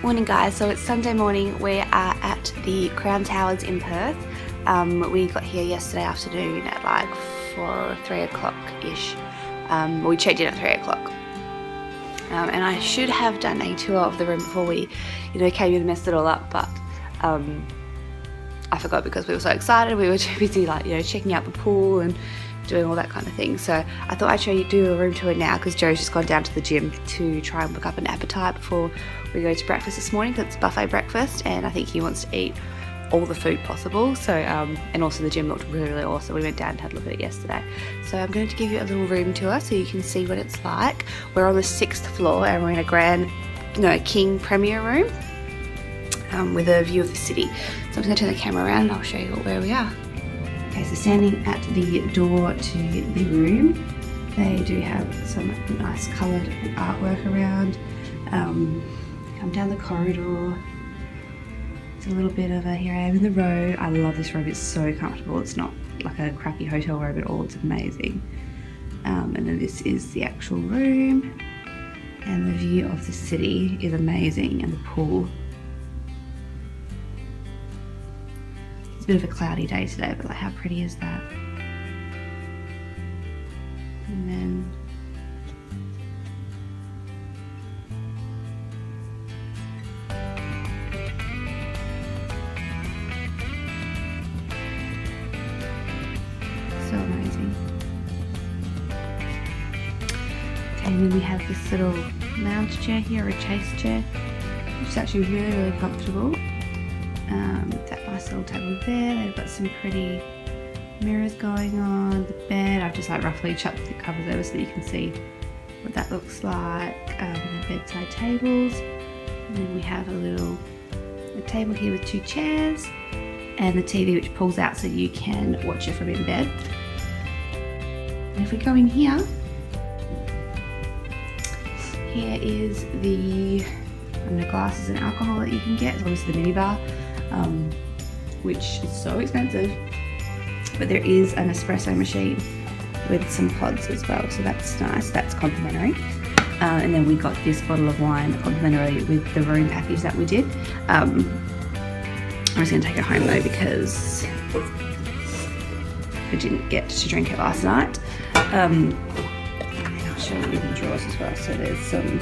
Morning guys, so it's Sunday morning. We are at the Crown Towers in Perth. We got here yesterday afternoon at like 3 o'clock-ish. We checked in at 3 o'clock. And I should have done a tour of the room before we came in and messed it all up, but I forgot because we were so excited. We were too busy checking out the pool and doing all that kind of thing. So I thought I'd do a room tour now because Joe's just gone down to the gym to try and book up an appetite before we go to breakfast this morning. That's buffet breakfast, and I think he wants to eat all the food possible. So and also the gym looked really awesome. We went down and had a look at it yesterday. So I'm going to give you a little room tour so you can see what it's like. We're on the 6th floor and we're in a king premier room with a view of the city. So I'm just going to turn the camera around and I'll show you where we are. Okay, so standing at the door to the room, they do have some nice coloured artwork around. Come down the corridor. It's a little bit of a, here I am in the road. I love this room, it's so comfortable. It's not like a crappy hotel room at all, it's amazing. And then this is the actual room, and the view of the city is amazing, and the pool. It's a bit of a cloudy day today, but like how pretty is that? And then so amazing. Okay, and then we have this little lounge chair here, or a chase chair, which is actually really comfortable. That nice little table there. They've got some pretty mirrors going on. The bed, I've just roughly chucked the covers over so that you can see what that looks like. We have bedside tables, and then we have a table here with 2 chairs, and the TV which pulls out so you can watch it from in bed. And if we go in here, here is the glasses and alcohol that you can get. It's obviously the minibar, which is so expensive, but there is an espresso machine with some pods as well, so that's nice. That's complimentary. And then we got this bottle of wine complimentary with the room package that we did. I'm just going to take it home though because I didn't get to drink it last night. And I'll show you the drawers as well. So there's some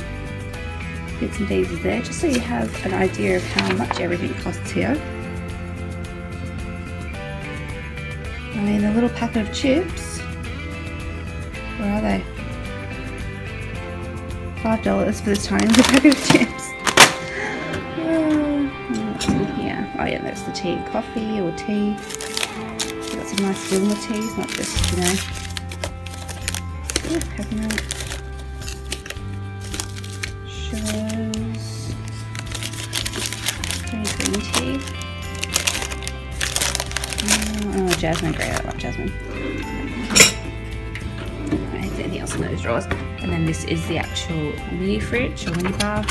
bits and pieces there, just so you have an idea of how much everything costs here. I mean, a little packet of chips, where are they? $5 for this tiny little packet of chips. What's in here? Oh yeah, that's the tea and coffee, or tea. We've got some nice Wilma teas, not just, coconut. Sugars. Green tea. Oh, jasmine, great, I love jasmine. Right, is anything else in those drawers? And then this is the actual mini fridge, or mini bar.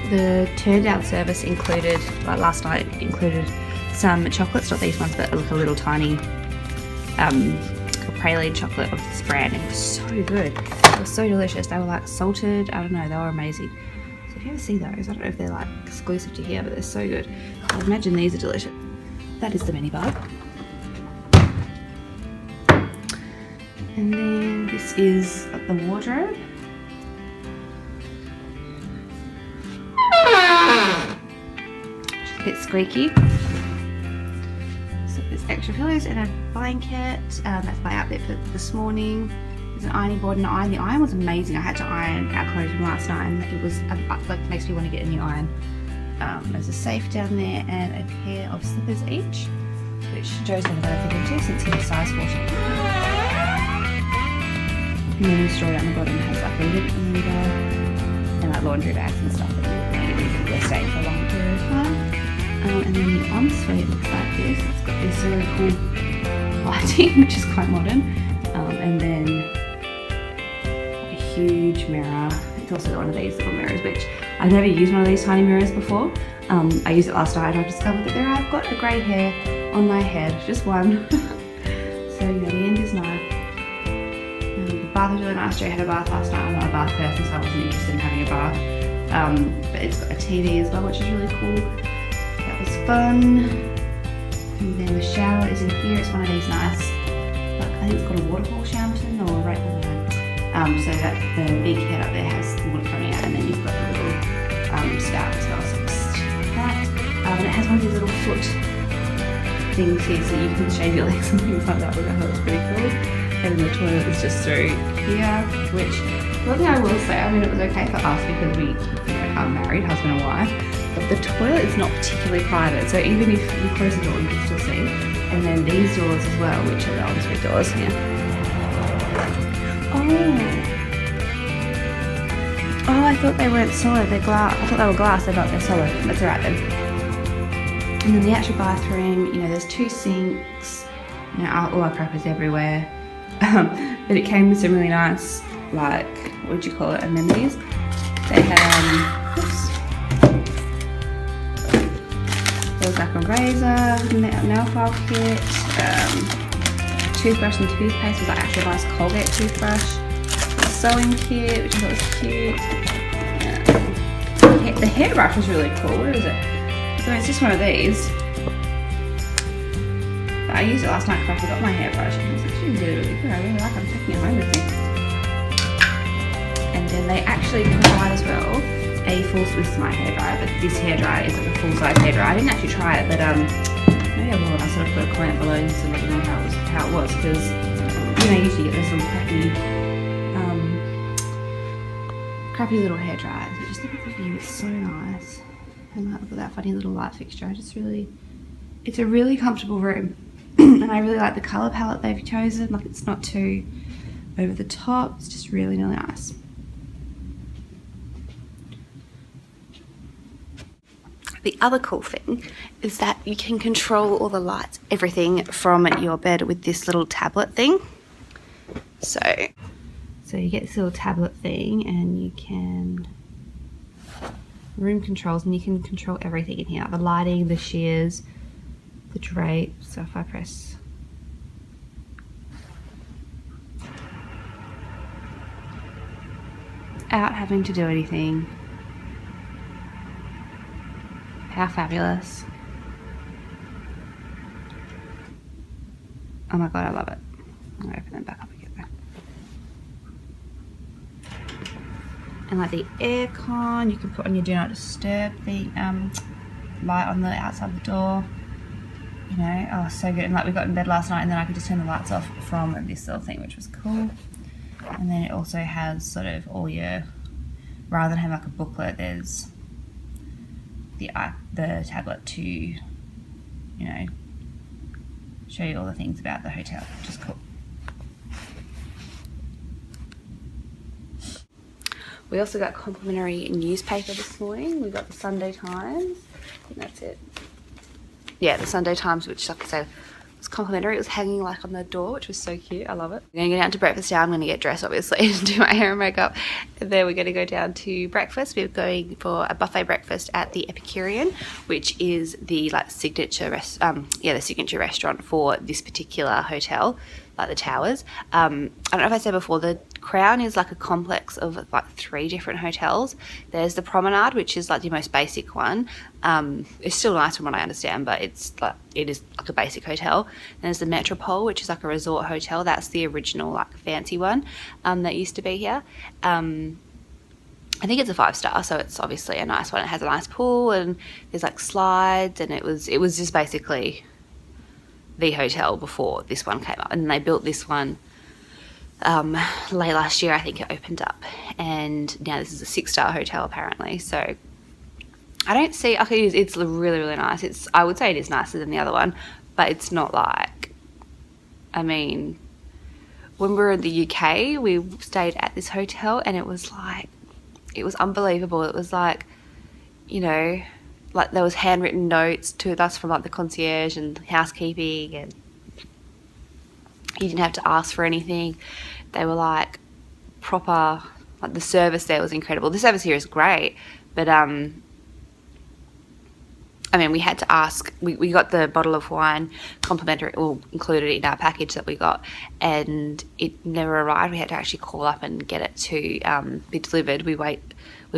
The turn down service included, like last night, included some chocolates, not these ones, but like a little tiny praline chocolate of this brand, and it was so good. It was so delicious. They were like salted, I don't know, they were amazing. So if you ever see those, I don't know if they're like exclusive to here, but they're so good. I imagine these are delicious. That is the mini bar. And then this is the wardrobe. Which is a bit squeaky. There's extra pillows and a blanket. That's my outfit for this morning. There's an ironing board and an iron. The iron was amazing. I had to iron our clothes from last night, and it was like makes me want to get a new iron. There's a safe down there and a pair of slippers each, which Joe's never going to fit into since he's a size 14. And then the straw down the bottom has like a lint remover and like laundry bags and stuff that we need if we're staying for a long period of time. And then the ensuite looks like this. It's got this really cool lighting, which is quite modern. And then a huge mirror. It's also got one of these little mirrors, which I've never used one of these tiny mirrors before. I used it last night and I discovered that I've got a grey hair on my head, just one. So you know, the end is nice. The bath was really nice. Joe had a bath last night. I'm not a bath person, so I wasn't interested in having a bath. But it's got a TV as well, which is really cool. That was fun. And then the shower is in here. It's one of these nice, like, I think it's called a waterfall fountain or right on. So that the big head up there has the water coming out, and then you've got the little spout as well. So it's that. And it has one of these little foot things here, so you can shave your legs and things like that, which I thought was pretty cool. And then the toilet is just through here, which one thing I will say, I mean, it was okay for us because we are married, husband and wife, but the toilet is not particularly private, so even if you close the door, you can still see. And then these doors as well, which are the ensuite doors here. Oh, I thought they weren't solid, they're glass. I thought they were glass, they're not, they're solid. That's alright then. And then the actual bathroom, you know, there's 2 sinks, you know, all our crap is everywhere. But it came with some really nice, like, what would you call it, amenities. They had, there was like a razor, nail file kit, toothbrush and toothpaste was like actually a nice Colgate toothbrush, a sewing kit, which I thought was cute. The hairbrush was really cool. Where is it? So it's just one of these. But I used it last night because I forgot my hairbrush, and it's actually really good. I really like it. I'm taking it home with me. And then they actually provide as well a full, this is my hairdryer, but this hairdryer is like a full-size hairdryer. I didn't actually try it, but maybe I will. I sort of put a comment below and let you know how it was, because you know, you usually get those little crappy little hair dryers. But just look at the view, it's so nice. And like, look at that funny little light fixture. It's a really comfortable room. And I really like the colour palette they've chosen. Like, it's not too over the top. It's just really, really nice. The other cool thing is that you can control all the lights, everything from your bed with this little tablet thing. So you get this little tablet thing and you can room controls, and you can control everything in here. The lighting, the shears, the drape. So if I press without having to do anything. How fabulous. Oh my god, I love it. I'm gonna open them back up again though. And like the aircon, you can put on your do not disturb, the light on the outside the door. You know, oh, so good. And like we got in bed last night and then I could just turn the lights off from this little thing, which was cool. And then it also has sort of all your, rather than having like a booklet, there's the tablet to, you know, show you all the things about the hotel, which is cool. We also got complimentary newspaper this morning. We got the Sunday Times. I think that's it. Yeah, the Sunday Times, which, like I said, was complimentary. It was hanging like on the door, which was so cute. I love it. We're going to go down to breakfast now. I'm going to get dressed, obviously, and do my hair and makeup. And then we're going to go down to breakfast. We're going for a buffet breakfast at the Epicurean, which is the like signature the signature restaurant for this particular hotel, like the Towers. I don't know if I said before, the Crown is like a complex of like 3 different hotels. There's the Promenade, which is like the most basic one. It's still nice from what I understand, but it is like a basic hotel. And there's the Metropole, which is like a resort hotel. That's the original like fancy one that used to be here. I think it's a 5-star, so it's obviously a nice one. It has a nice pool and there's like slides, and it was just basically the hotel before this one came up. And they built this one late last year, I think it opened up, and now this is a 6-star hotel apparently. So I don't see, okay, it's really, really nice. I would say it is nicer than the other one, but it's not like, I mean, when we were in the UK, we stayed at this hotel and it was unbelievable. It was like, you know, like there was handwritten notes to us from like the concierge and housekeeping, and you didn't have to ask for anything. They were like proper, like the service there was incredible. The service here is great, but I mean, we had to ask, we got the bottle of wine complimentary, or included in our package that we got, and it never arrived. We had to actually call up and get it to be delivered. We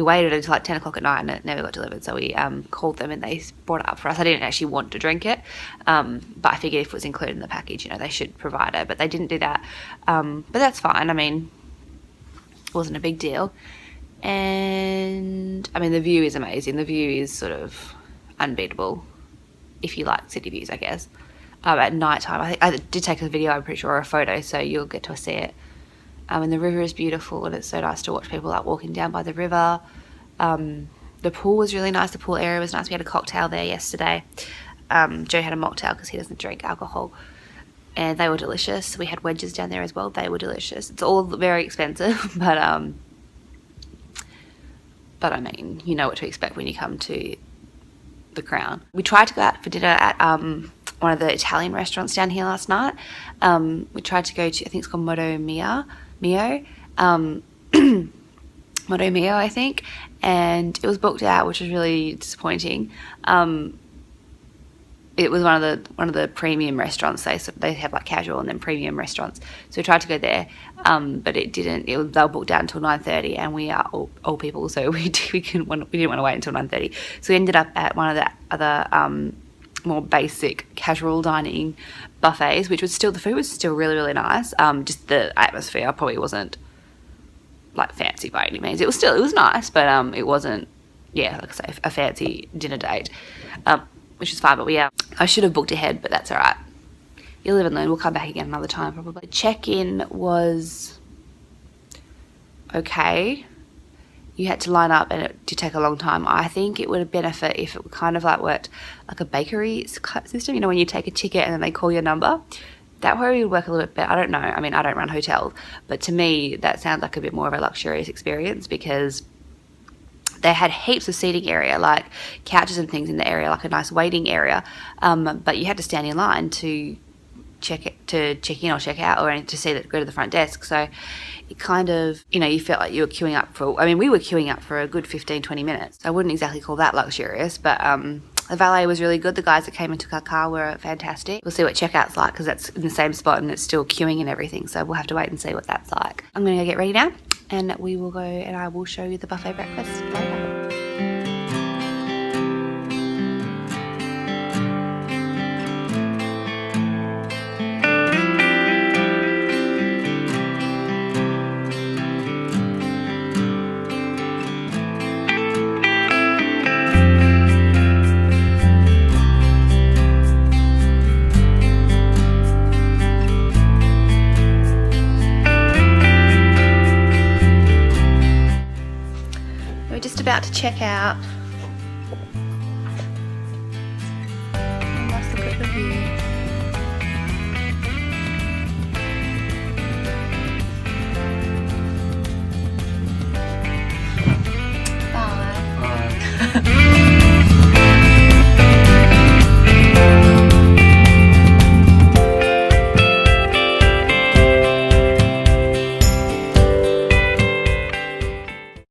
waited until like 10 o'clock at night and it never got delivered, so we called them and they brought it up for us. I didn't actually want to drink it, but I figured if it was included in the package, you know, they should provide it, but they didn't do that. But that's fine. I mean, it wasn't a big deal. And I mean, the view is amazing. The view is sort of unbeatable if you like city views, I guess. At night time, I think I did take a video, I'm pretty sure, or a photo, so you'll get to see it. And the river is beautiful, and it's so nice to watch people like walking down by the river. The pool was really nice. The pool area was nice. We had a cocktail there yesterday. Joe had a mocktail because he doesn't drink alcohol, and they were delicious. We had wedges down there as well. They were delicious. It's all very expensive, but I mean, you know what to expect when you come to the Crown. We tried to go out for dinner at one of the Italian restaurants down here last night. We tried to go to, I think it's called Modo Mio, Modo Mio, I think, and it was booked out, which was really disappointing. It was one of the premium restaurants. They have like casual and then premium restaurants. So we tried to go there, but it didn't. They were booked out until 9:30, and we are old people, so we didn't want to wait until 9:30. So we ended up at one of the other more basic casual dining buffets, which was still, the food was still really, really nice. Just the atmosphere probably wasn't like fancy by any means. It was nice, but it wasn't, yeah, like I say, a fancy dinner date, which is fine. But I should have booked ahead, but that's all right. You live and learn. We'll come back again another time probably. Check-in was okay. You had to line up and it did take a long time. I think it would benefit if it kind of like worked like a bakery system, you know, when you take a ticket and then they call your number. That way would work a little bit better. I don't know. I mean, I don't run hotels, but to me that sounds like a bit more of a luxurious experience, because they had heaps of seating area, like couches and things in the area, like a nice waiting area, but you had to stand in line to check in or check out, or to go to the front desk. So it kind of, you know, you felt like you were queuing up for, I mean, we were queuing up for a good 15-20 minutes. I wouldn't exactly call that luxurious, but the valet was really good. The guys that came and took our car were fantastic. We'll see what checkout's like, because that's in the same spot and it's still queuing and everything, so we'll have to wait and see what that's like. I'm gonna go get ready now, and we will go and I will show you the buffet breakfast later. About to check out.